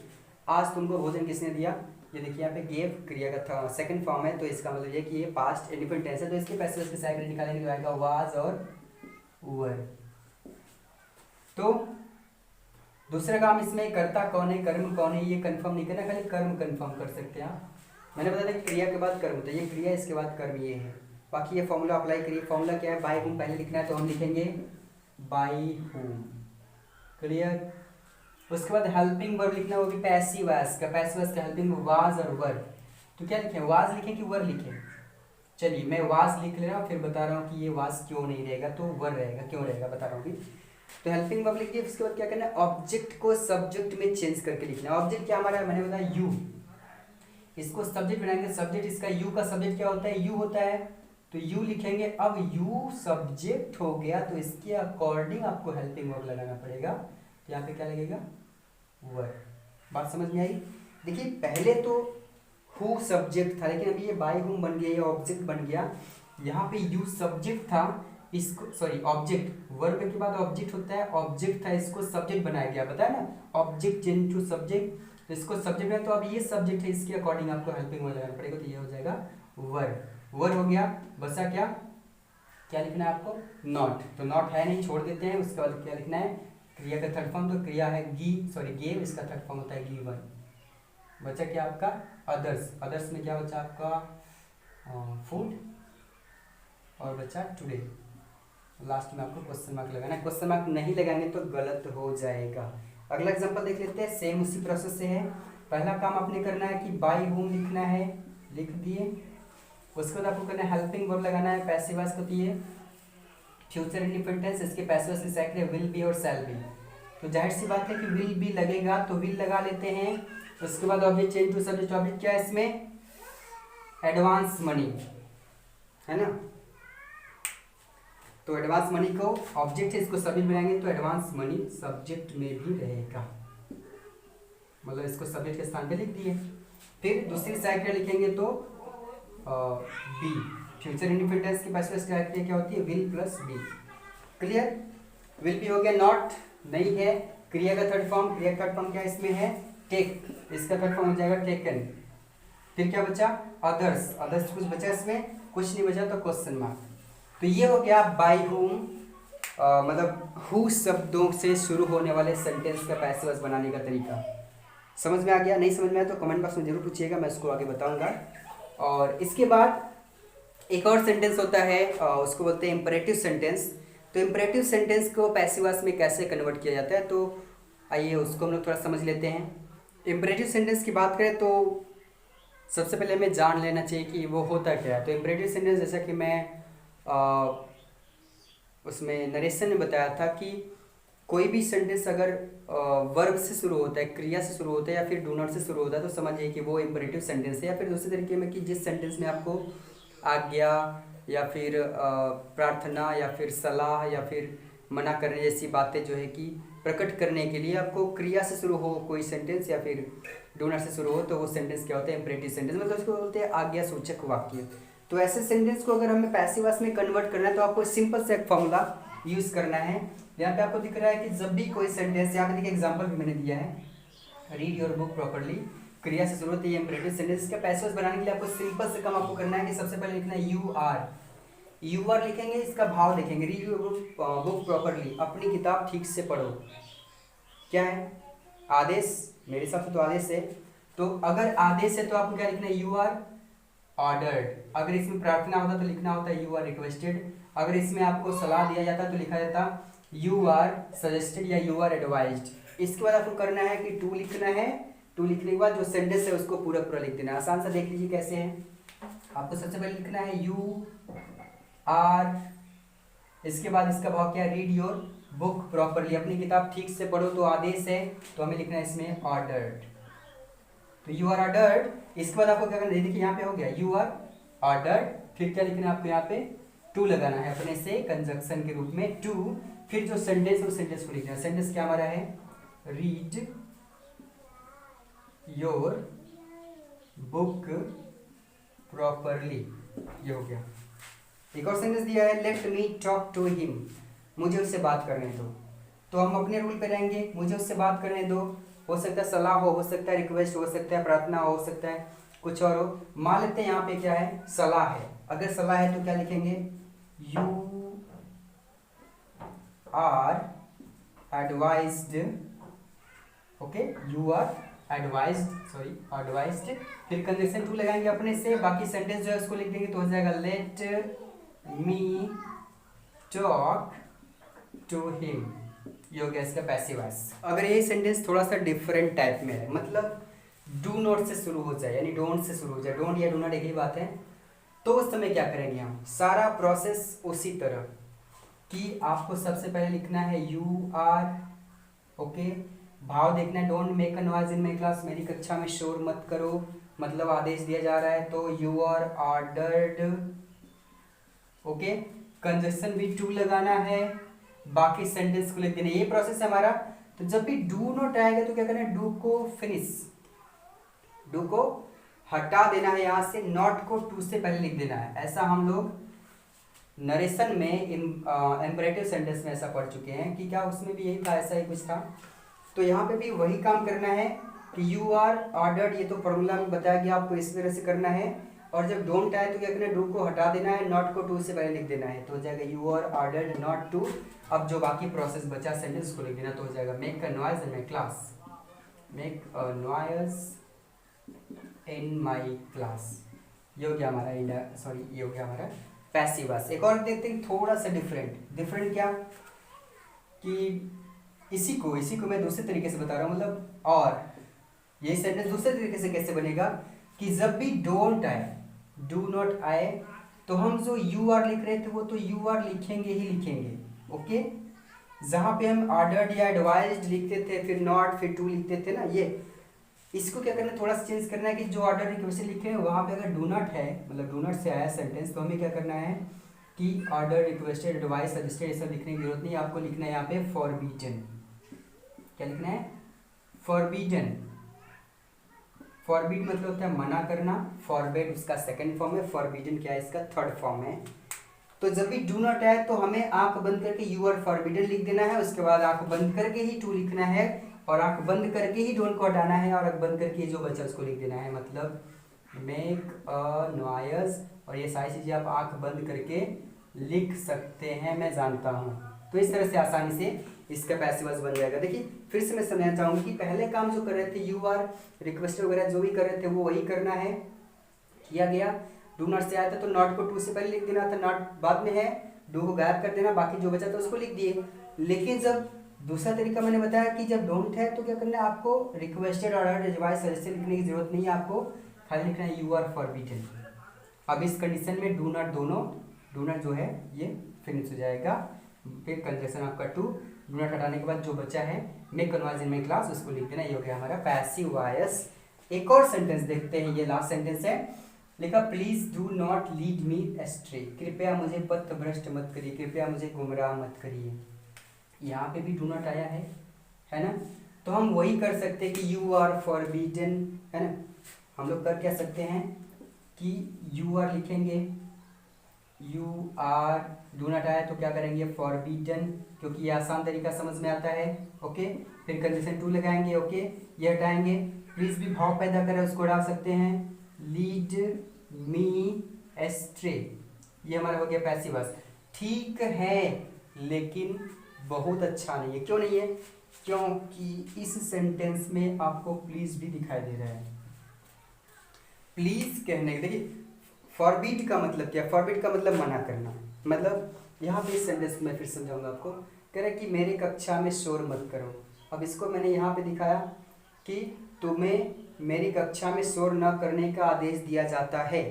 आज तुमको भोजन किसने दिया। ये देखिए यहाँ पे गेव क्रिया का सेकंड फॉर्म है, तो इसका मतलब ये कि ये पास्ट इंडिफिनिट टेंस है, तो इसके पैसिव वॉइस के साइड निकालेंगे तो आएगा वाज और वर। तो दूसरा काम इसमें कर्ता कौन है, कर्म कौन है, ये कंफर्म नहीं करना, खाली कर्म कंफर्म कर सकते हैं आप। मैंने बताया था क्रिया के बाद कर्म, तो ये क्रिया, इसके बाद कर्म ये है। बाकी ये फॉर्मूला अप्लाई करिए। फॉर्मूला क्या है, बाय हुम पहले लिखना है तो हम लिखेंगे बाय हुम, क्लियर। उसके बाद हेल्पिंग वर्ब लिखना, वो भी पैसिव वॉइस का, पैसिव वॉइस का हेल्पिंग वाज और वर। तो क्या लिखें, वाज लिखें कि वर लिखें। चलिए मैं वाज लिख ले रहा हूँ, फिर बता रहा हूँ कि ये वाज क्यों नहीं रहेगा, तो वर रहेगा, क्यों रहेगा बता रहा हूँ भी। तो हेल्पिंग वर्ब लिख दिया। उसके बाद क्या करना है, ऑब्जेक्ट को सब्जेक्ट में चेंज करके लिखना है। ऑब्जेक्ट क्या हमारा, मैंने बताया यू, इसको सब्जेक्ट बनाएंगे। सब्जेक्ट इसका यू का सब्जेक्ट क्या होता है, यू होता है, तो यू लिखेंगे। अब यू सब्जेक्ट हो गया तो इसके अकॉर्डिंग आपको हेल्पिंग वर्ब लगाना पड़ेगा। तो यहाँ पे क्या लगेगा, वर। बात समझ में आई। देखिए पहले तो हु सब्जेक्ट था, लेकिन अभी ये बाय हुम बन गया, ये ऑब्जेक्ट बन गया। यहाँ पे यू सब्जेक्ट था, इसको सॉरी ऑब्जेक्ट, वर्ब के बाद ऑब्जेक्ट होता है, ऑब्जेक्ट था, इसको सब्जेक्ट बनाया गया, बताया ना, ऑब्जेक्ट चेंज टू सब्जेक्ट, तो इसको सब्जेक्ट है। तो अब ये सब्जेक्ट है, इसके अकॉर्डिंग आपको हेल्पिंग वर्ब लगाना पड़ेगा, तो ये हो जाएगा वर। वर हो गया, बचा क्या, क्या लिखना है आपको, नॉट। तो नॉट है नहीं, छोड़ देते हैं। उसके बाद क्या लिखना है, क्रिया का थर्ड फॉर्म, तो क्रिया है गेव, इसका थर्ड फॉर्म होता है गिवन। बचा क्या आपका, अदर्स। अदर्स में क्या बचा आपका, फूड, और बचा टुडे। लास्ट में आपको क्वेश्चन मार्क लगाना है। क्वेश्चन मार्क नहीं लगाएंगे तो गलत हो जाएगा। अगला एग्जांपल देख लेते हैं, सेम उसी प्रोसेस से है। पहला काम आपने करना है कि बाय हुम लिखना है, लिख दिए। उसके बाद आपको करना है हेल्पिंग वर्ब लगाना है, पैसिव वॉइस होती है फ्यूचर इंडिफिनिट टेंस, इसके पैसिव वॉइस सेट है विल बी और शैल बी। तो जाहिर सी बात है कि विल बी लगेगा तो विल लगा लेते हैं। उसके बाद object change to subject, object क्या है इसमें, एडवांस मनी है ना, तो एडवांस मनी को ऑब्जेक्ट है, इसको सब्जेक्ट बनाएंगे तो एडवांस मनी सब्जेक्ट में भी रहेगा, मतलब इसको सब्जेक्ट के स्थान पे लिख दिए। फिर दूसरी साइड पे लिखेंगे तो बी, फ्यूचर इंडिफिनिट टेंस की पैसिव वॉइस क्या होती है, will plus be. Clear, will be हो गया, नॉट नहीं है। क्रिया का थर्ड फॉर्म, क्रिया का थर्ड फॉर्म क्या इसमें है, टेक, इसका थर्ड फॉर्म हो जाएगा टेकन। फिर क्या बचा, अदर्स। अदर्स कुछ बचा इसमें, कुछ नहीं बचा तो क्वेश्चन मार्क। तो ये हो गया बाय हुम, मतलब हु शब्दों से शुरू होने वाले सेंटेंस का पैसिव वॉइस बनाने का तरीका। समझ में आ गया, नहीं समझ में आया तो कमेंट बॉक्स में जरूर पूछिएगा, मैं उसको आगे बताऊंगा। और इसके बाद एक और सेंटेंस होता है, उसको बोलते हैं इंपरेटिव सेंटेंस। तो इंपरेटिव सेंटेंस को पैसिव वॉइस में कैसे कन्वर्ट किया जाता है, तो आइए उसको हम लोग थोड़ा समझ लेते हैं। इंपरेटिव सेंटेंस की बात करें तो सबसे पहले हमें जान लेना चाहिए कि वो होता क्या है। तो इंपरेटिव सेंटेंस, जैसा कि मैं उसमें नरेशन में बताया था कि कोई भी सेंटेंस अगर वर्ब से शुरू होता है, क्रिया से शुरू होता है या फिर डू नॉट से शुरू होता है, तो समझिए कि वो इम्परेटिव सेंटेंस है। या फिर दूसरे तरीके में कि जिस सेंटेंस में आपको आज्ञा या फिर प्रार्थना या फिर सलाह या फिर मना करने जैसी बातें जो है कि प्रकट करने के लिए आपको क्रिया से शुरू हो कोई सेंटेंस या फिर डू नॉट से शुरू हो, तो वो सेंटेंस क्या होता है? इम्परेटिव सेंटेंस, मतलब उसको बोलते हैं आज्ञा सूचक वाक्य। तो ऐसे सेंटेंस को अगर हमें पैसिव वॉइस में कन्वर्ट करना है तो आपको सिंपल से एक फॉर्मूला यूज करना है। यहाँ पे आपको दिख रहा है कि जब भी कोई सेंटेंस, यहाँ पे देखिए एग्जांपल भी मैंने दिया है, रीड योर बुक प्रॉपर्ली, क्रिया से शुरू होती है इम्परेटिव सेंटेंस। इसका पैसिव वॉइस बनाने के लिए आपको सिंपल से कम आपको करना है कि सबसे पहले लिखना है यू आर लिखेंगे, इसका भाव लिखेंगे, रीड योर बुक प्रॉपर्ली, अपनी किताब ठीक से पढ़ो। क्या है? आदेश, मेरे हिसाब से तो आदेश है। तो अगर आदेश है तो आपको क्या लिखना है? You are ordered. अगर इसमें प्रार्थना होता तो लिखना होता है यू आर रिक्वेस्टेड। अगर इसमें आपको सलाह दिया जाता तो लिखा जाता यू आर सजेस्टेड या यू आर एडवाइज्ड। इसके बाद आपको करना है कि टू लिखना है। टू लिखने के बाद जो सेंटेंस है उसको पूरा पूरा लिख देना है। आसान सा देख लीजिए कैसे है। आपको सबसे पहले लिखना है यू आर, इसके बाद इसका भाव क्या है? रीड योर बुक प्रॉपर्ली, अपनी किताब ठीक से पढ़ो। तो आदेश है तो हमें लिखना है इसमें ऑर्डर्ड। तो यू आर ऑर्डर्ड, इसके बाद आपको क्या करना है? देखिए यहाँ पे हो गया यू आर ऑर्डर्ड, फिर क्या लिखना है आपको? यहाँ पे टू लगाना है अपने से कंजक्शन के रूप में टू। फिर जो सेंटेंस, उस सेंटेंस को लिखना है। सेंटेंस क्या हमारा है? रीड योर बुक प्रॉपर्ली, ये हो गया। एक और सेंटेंस दिया है, let me talk to him, मुझे उससे बात करने दो। तो हम अपने रूल पे रहेंगे, मुझे उससे बात करने दो। हो सकता है सलाह हो सकता है रिक्वेस्ट हो सकता है प्रार्थना हो सकता है कुछ और हो। मान लेते हैं यहाँ पे क्या है? सलाह है। अगर सलाह है तो क्या लिखेंगे? You are advised, okay, you are advised, sorry advised. फिर कंजक्शन टू लगाएंगे अपने से, बाकी सेंटेंस जो है उसको लिख देंगे तो हो जाएगा let me talk to him. ये हो गया इसका पैसिव वॉइस। अगर ये सेंटेंस थोड़ा सा डिफरेंट टाइप में है, मतलब डू नॉट से शुरू हो जाए यानी डोंट से शुरू हो जाए, डोंट या डू नॉट एक ही बात है, तो उस समय क्या करेंगे हम? सारा प्रोसेस उसी तरह कि आपको सबसे पहले लिखना है यू आर, ओके, भाव देखना है don't make a noise in my class, मेरी कक्षा में शोर मत करो, मतलब आदेश दिया जा रहा है तो you are ordered, okay. Conjunction भी टू लगाना है, बाकी सेंटेंस को लिख देना। ये प्रोसेस है हमारा। तो जब भी डू नॉट आएगा तो क्या करना है? डू को फिनिश, डू को हटा देना है यहाँ से, नॉट को टू से पहले लिख देना है। ऐसा हम लोग नरेशन में इम्परेटिव सेंटेंस में ऐसा पढ़ चुके हैं कि क्या उसमें भी यही था, ऐसा ही कुछ था। तो यहाँ पे भी वही काम करना है कि यू आर ऑर्डर्ड, ये तो फॉर्मूला में बताया गया आपको इस तरह से करना है। और जब डोंट आए तो क्या करना है? डू को हटा देना है, नॉट को टू से पहले लिख देना है, तो हो जाएगा you are ordered not to. अब जो बाकी प्रोसेस बचा सेंटेंस को लिख देना, तो हो जाएगा make a noise in my class, make a noise in my class. ये हो गया हमारा ये हो गया हमारा पैसिव वॉइस। एक और देखते हैं थोड़ा सा डिफरेंट क्या कि इसी को मैं दूसरे तरीके से बता रहा हूँ, मतलब और ये सेंटेंस दूसरे तरीके से कैसे बनेगा कि जब भी डोंट आए, डू नॉट आए, तो हम जो यू आर लिख रहे थे वो तो यू आर लिखेंगे ही लिखेंगे, ओके। जहाँ पे हम ऑर्डर्ड या एडवाइज्ड लिखते थे, फिर नॉट, फिर टू लिखते थे ना, ये इसको क्या करना है? थोड़ा सा चेंज करना है कि जो ऑर्डर रिक्वेस्ट लिखे हैं वहाँ पे अगर डू नॉट है, मतलब डू नॉट से आया सेंटेंस, तो हमें क्या करना है कि ऑर्डर रिक्वेस्टेड एडवाइस सजेस्टेड ऐसा लिखने की जरूरत नहीं है। आपको लिखना है यहाँ पे फॉरबीडन। क्या लिखना है? फॉरबीडन। फॉरबीड मतलब होता है मना करना, फॉरबेड उसका सेकंड फॉर्म है, फॉरबीडन क्या है? इसका थर्ड फॉर्म है। तो जब भी डू नॉट आए तो हमें आंख बंद करके यू आर फॉरबीडन लिख देना है, उसके बाद आंख बंद करके ही टू लिखना है, और आंख बंद करके ही डोंट को हटाना है, और आंख बंद करके जो बचा उसको लिख देना है, मतलब मेक अ नॉइज। और ये सारी चीज़ें आप आंख बंद करके लिख सकते हैं, मैं जानता हूँ। तो इस तरह से आसानी से इसका पैसिव वॉइस बन जाएगा। देखिए फिर से मैं समझना चाहूँगी कि पहले काम जो कर रहे थे यू आर रिक्वेस्ट वगैरह जो भी कर रहे थे वो वही करना है, किया गया। डू नॉट से आया था तो नॉट को टू से पहले लिख देना था, नॉट बाद में है, डू को गायब कर देना, बाकी जो बचा था उसको लिख दिए। लेकिन जब दूसरा तरीका मैंने बताया कि जब डोंट है तो क्या करना है? आपको रिक्वेस्टेड ऑर्डर एडवाइस सजेशन लिखने की जरूरत नहीं है, आपको खाली लिखना है यू आर फॉरबीडन। अब इस कंडीशन में डू नॉट जो है ये फिनिश हो जाएगा, फिर कंजक्शन आपका टू, डू नॉट हटाने के बाद जो बचा है मेक कन्वर्जन में क्लास, उसको लिख देना। ये हो गया हमारा पैसिव वॉइस। एक और सेंटेंस देखते हैं, ये लास्ट सेंटेंस है। लिखा please do not lead me ashtray, कृपया मुझे पथ भ्रष्ट मत करिए, कृपया मुझे गुमराह मत करिए। यहाँ पे भी डू नॉट आया है ना। तो हम वही कर सकते हैं कि यू आर फॉरबिडन, है ना। हम लोग कर क्या सकते हैं कि यू आर लिखेंगे, यू आर, डू नॉट आया तो क्या करेंगे फॉरबिडन, क्योंकि ये आसान तरीका समझ में आता है। ओके, फिर कंडीशन 2 लगाएंगे। ओके, ये हटाएंगे। प्लीज भी भाव पैदा करे, उसको डाल सकते हैं लीड मी एस्ट्रे, ये हमारा हो गया पैसिव वॉइस। ठीक है, लेकिन बहुत अच्छा नहीं है। क्यों नहीं है? क्योंकि इस सेंटेंस में आपको प्लीज भी दिखाई दे रहा है। प्लीज कहने के, देखिए फॉरबिड का मतलब क्या? फॉरबिड का मतलब मना करना। मतलब यहाँ पे इस सेंटेंस में फिर समझाऊंगा आपको। कह रहा है कि मेरी कक्षा में शोर मत करो। अब इसको मैंने यहाँ पे दिखाया कि तुम्हें मेरी कक्षा में शोर न करने का आदेश दिया जाता है,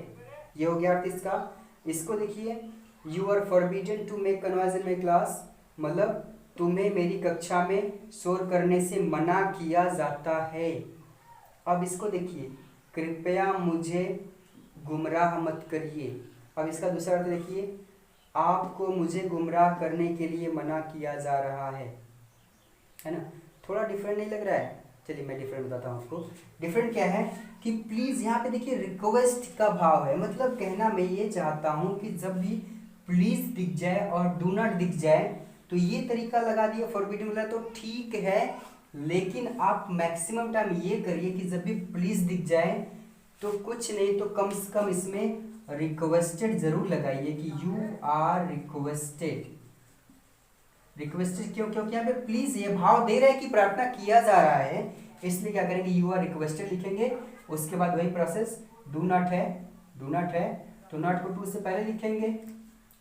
ये हो गया अर्थ इसका। इसको देखिए, you are forbidden to make converse in my class, मतलब तुम्हें मेरी कक्षा में शोर करने से मना किया जाता है। अब इसको देखिए, कृपया मुझे गुमराह मत करिए। अब इसका दूसरा अर्थ देखिए, आपको मुझे गुमराह करने के लिए मना किया जा रहा है ना। थोड़ा डिफरेंट नहीं लग रहा है? चलिए मैं डिफरेंट बताता हूँ आपको। डिफरेंट क्या है कि प्लीज़ यहाँ पे देखिए रिक्वेस्ट का भाव है, मतलब कहना मैं ये चाहता हूँ कि जब भी प्लीज़ दिख जाए और डू नॉट दिख जाए तो ये तरीका लगा दिया फॉरबिडन वाला तो ठीक है, लेकिन आप मैक्सिमम टाइम ये करिए कि जब भी प्लीज़ दिख जाए तो कुछ नहीं तो कम से कम इसमें रिक्वेस्टेड जरूर लगाइए कि यू आर रिक्वेस्टेड। रिक्वेस्टेड क्यों? क्योंकि यहाँ पे प्लीज ये भाव दे रहा है कि प्रार्थना किया जा रहा है, इसलिए क्या करेंगे यू आर रिक्वेस्टेड लिखेंगे। उसके बाद वही प्रोसेस, डू नॉट है, डू नॉट है तो नॉट को 2 से पहले लिखेंगे,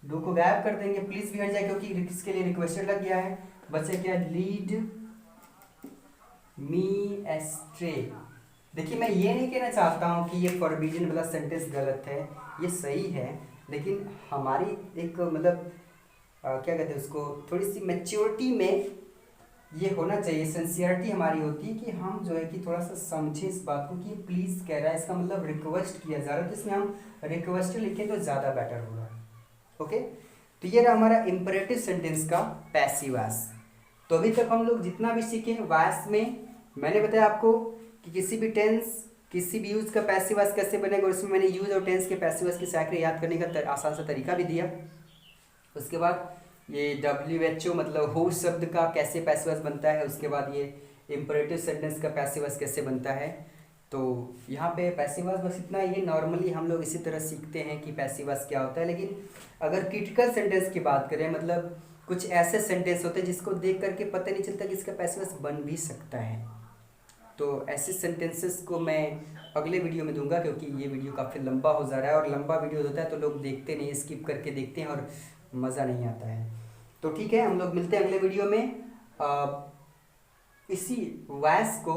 डू को गायब कर देंगे, प्लीज भी हट जाए क्योंकि इसके लिए रिक्वेस्टेड लग गया है। बचे क्या? Lead me ashtray. देखिए मैं ये नहीं कहना चाहता हूँ कि ये फॉरबिडन वाला सेंटेंस गलत है, ये सही है, लेकिन हमारी एक मतलब क्या कहते हैं उसको, थोड़ी सी मैच्योरिटी में ये होना चाहिए, सिंसियरिटी हमारी होती है कि हम जो है कि थोड़ा सा समझें इस बात को कि प्लीज़ कह रहा है, इसका मतलब रिक्वेस्ट किया जा रहा है, तो इसमें हम रिक्वेस्ट लिखें तो ज़्यादा बेटर होगा। ओके, तो ये रहा हमारा इम्परेटिव सेंटेंस का पैसिव वॉइस। तो अभी तक हम लोग जितना भी सीखे वॉइस में, मैंने बताया आपको कि किसी भी टेंस, किसी भी यूज का पैसिव वॉइस कैसे बनेगा, और इसमें मैंने यूज और टेंस के पैसिव वॉइस की साइकिल याद करने का आसान सा तरीका भी दिया। उसके बाद ये WHO मतलब हु शब्द का कैसे पैसिव वॉइस बनता है, उसके बाद ये इम्परेटिव सेंटेंस का पैसिव वॉइस कैसे बनता है। तो यहाँ पे पैसिव वॉइस बस इतना ही है, नॉर्मली हम लोग इसी तरह सीखते हैं कि पैसिव वॉइस क्या होता है। लेकिन अगर क्रिटिकल सेंटेंस की बात करें, मतलब कुछ ऐसे सेंटेंस होते हैं जिसको देख करके पता नहीं चलता कि इसका पैसिव वॉइस बन भी सकता है, तो ऐसे सेंटेंसेस को मैं अगले वीडियो में दूंगा, क्योंकि ये वीडियो काफ़ी लंबा हो जा रहा है और लंबा वीडियो होता है तो लोग देखते नहीं, स्किप करके देखते हैं और मज़ा नहीं आता है। तो ठीक है, हम लोग मिलते हैं अगले वीडियो में इसी वॉइस को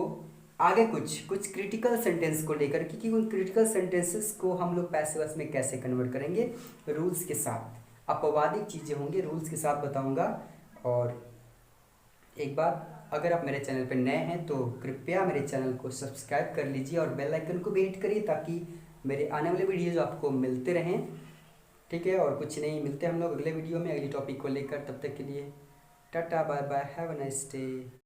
आगे कुछ क्रिटिकल सेंटेंस को लेकर, क्योंकि उन क्रिटिकल सेंटेंसेस को हम लोग पैसिव वॉइस में कैसे कन्वर्ट करेंगे रूल्स के साथ, अपवादिक चीज़ें होंगी, रूल्स के साथ बताऊँगा। और एक बार, अगर आप मेरे चैनल पर नए हैं तो कृपया मेरे चैनल को सब्सक्राइब कर लीजिए और बेल आइकन को भी हिट करिए ताकि मेरे आने वाले वीडियोज़ आपको मिलते रहें। ठीक है, और कुछ नहीं, मिलते हैं हम लोग अगले वीडियो में अगली टॉपिक को लेकर। तब तक के लिए tata bye bye, have a nice day.